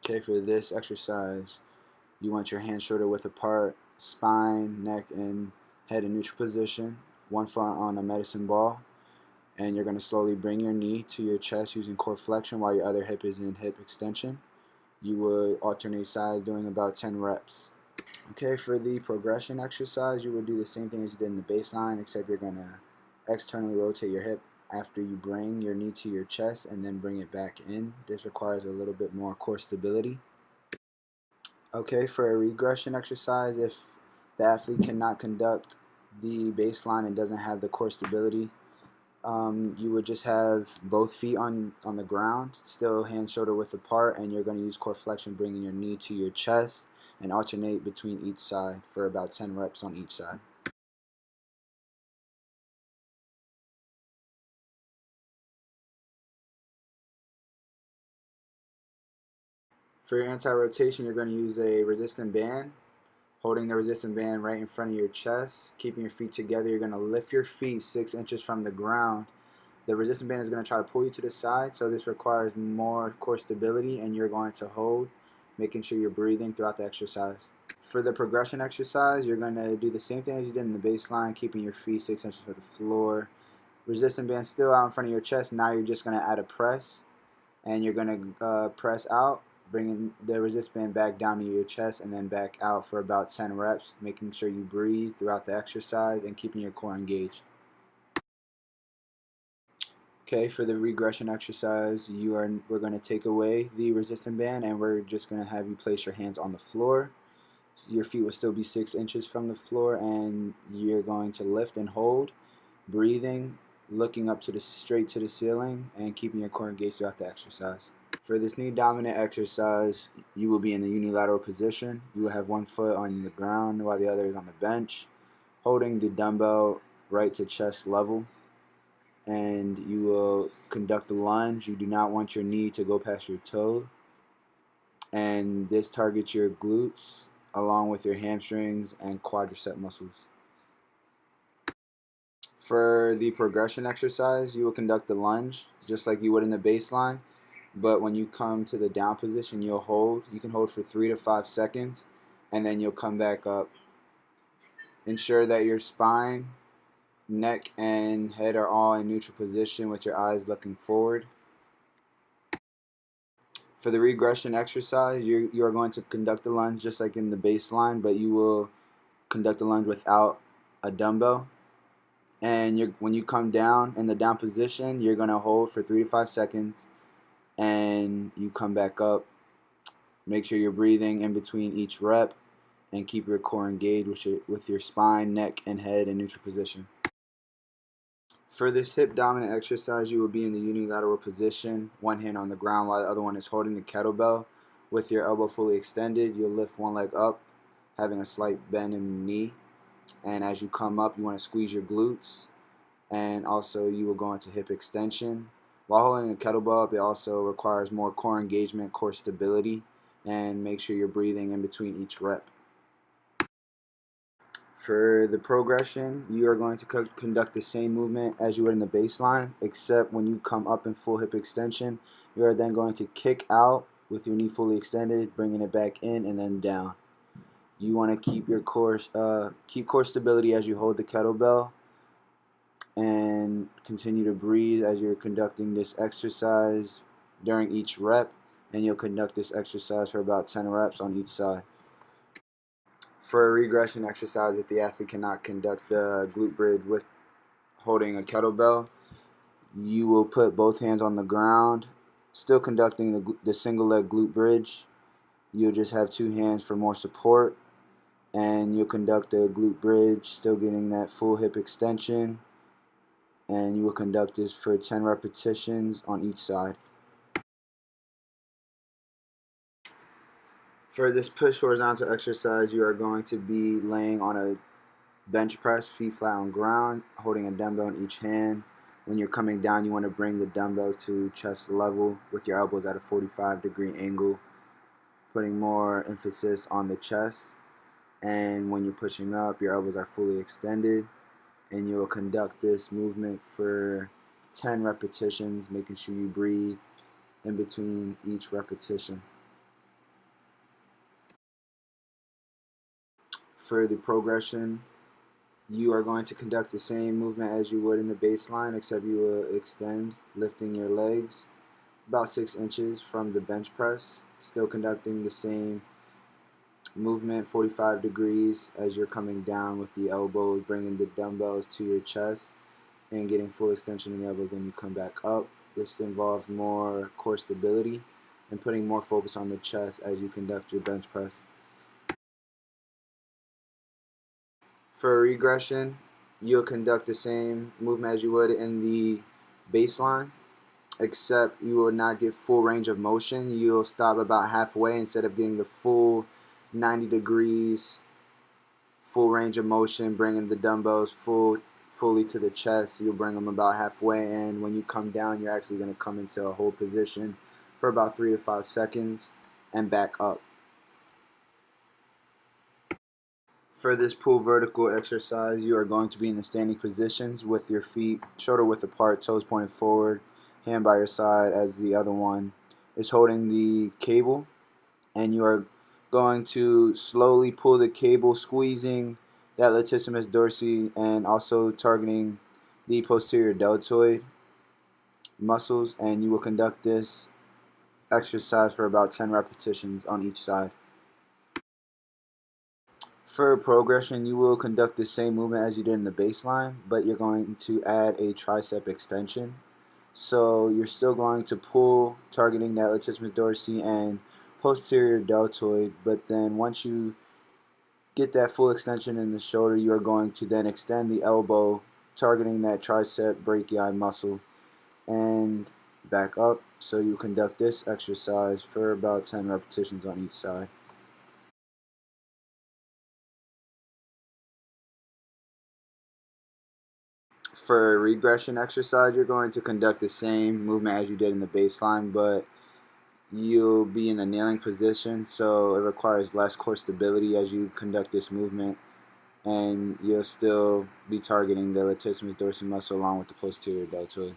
Okay, for this exercise, you want your hands shoulder width apart, spine, neck, and head in neutral position, one foot on a medicine ball, and you're going to slowly bring your knee to your chest using core flexion while your other hip is in hip extension. You would alternate sides doing about 10 reps. Okay, for the progression exercise, you would do the same thing as you did in the baseline, except you're going to externally rotate your hip after you bring your knee to your chest and then bring it back in. This requires a little bit more core stability. Okay, for a regression exercise, if the athlete cannot conduct the baseline and doesn't have the core stability, you would just have both feet on the ground, still hands shoulder width apart, and you're going to use core flexion, bringing your knee to your chest and alternate between each side for about 10 reps on each side. For your anti-rotation, you're going to use a resistant band, holding the resistant band right in front of your chest, keeping your feet together. You're going to lift your feet 6 inches from the ground. The resistant band is going to try to pull you to the side, so this requires more core stability, and you're going to hold, making sure you're breathing throughout the exercise. For the progression exercise, you're going to do the same thing as you did in the baseline, keeping your feet 6 inches from the floor. Resistant band still out in front of your chest. Now you're just going to add a press, and you're going to press out, bringing the resist band back down to your chest and then back out for about 10 reps, making sure you breathe throughout the exercise and keeping your core engaged. Okay, for the regression exercise, we're going to take away the resistant band and we're just going to have you place your hands on the floor. Your feet will still be 6 inches from the floor, and you're going to lift and hold, breathing, looking up to the straight to the ceiling, and keeping your core engaged throughout the exercise. For this knee dominant exercise, you will be in the unilateral position. You will have one foot on the ground while the other is on the bench, holding the dumbbell right to chest level, and you will conduct the lunge. You do not want your knee to go past your toe, and this targets your glutes along with your hamstrings and quadricep muscles. For the progression exercise, you will conduct the lunge just like you would in the baseline, but when you come to the down position, you'll hold. You can hold for 3 to 5 seconds, and then you'll come back up. Ensure that your spine, neck, and head are all in neutral position with your eyes looking forward. For the regression exercise, you are going to conduct the lunge just like in the baseline, but you will conduct the lunge without a dumbbell. And when you come down in the down position, you're going to hold for 3 to 5 seconds, and you come back up. Make sure you're breathing in between each rep, and keep your core engaged with your spine, neck, and head in neutral position. For this hip dominant exercise, you will be in the unilateral position, one hand on the ground while the other one is holding the kettlebell. With your elbow fully extended, you'll lift one leg up, having a slight bend in the knee. And as you come up, you want to squeeze your glutes, and also you will go into hip extension. While holding the kettlebell up, it also requires more core engagement, core stability, and make sure you're breathing in between each rep. For the progression, you are going to conduct the same movement as you would in the baseline, except when you come up in full hip extension, you are then going to kick out with your knee fully extended, bringing it back in and then down. You want to keep your core stability as you hold the kettlebell, and continue to breathe as you're conducting this exercise during each rep, and you'll conduct this exercise for about 10 reps on each side. For a regression exercise, if the athlete cannot conduct the glute bridge with holding a kettlebell, you will put both hands on the ground, still conducting the single leg glute bridge. You'll just have 2 hands for more support, and you'll conduct the glute bridge, still getting that full hip extension, and you will conduct this for 10 repetitions on each side. For this push horizontal exercise, you are going to be laying on a bench press, feet flat on ground, holding a dumbbell in each hand. When you're coming down, you want to bring the dumbbells to chest level with your elbows at a 45-degree angle, putting more emphasis on the chest. And when you're pushing up, your elbows are fully extended, and you will conduct this movement for 10 repetitions, making sure you breathe in between each repetition. For the progression, you are going to conduct the same movement as you would in the baseline, except you will extend, lifting your legs about 6 inches from the bench press, still conducting the same movement 45 degrees as you're coming down with the elbows, bringing the dumbbells to your chest and getting full extension in the elbows when you come back up. This involves more core stability and putting more focus on the chest as you conduct your bench press. For regression, you'll conduct the same movement as you would in the baseline, except you will not get full range of motion. You'll stop about halfway instead of getting the full 90 degrees, full range of motion, bringing the dumbbells fully to the chest. You'll bring them about halfway, and when you come down, you're actually going to come into a hold position for about 3 to 5 seconds and back up. For this pull vertical exercise, you are going to be in the standing positions with your feet shoulder width apart, toes pointed forward, hand by your side as the other one is holding the cable, and you are going to slowly pull the cable, squeezing that latissimus dorsi and also targeting the posterior deltoid muscles, and you will conduct this exercise for about 10 repetitions on each side. For progression, you will conduct the same movement as you did in the baseline, but you're going to add a tricep extension. So you're still going to pull, targeting that latissimus dorsi and posterior deltoid, but then once you get that full extension in the shoulder, you are going to then extend the elbow, targeting that tricep brachii muscle, and back up. So you conduct this exercise for about 10 repetitions on each side. For a regression exercise, you're going to conduct the same movement as you did in the baseline, but you'll be in a kneeling position, so it requires less core stability as you conduct this movement, and you'll still be targeting the latissimus dorsi muscle along with the posterior deltoid.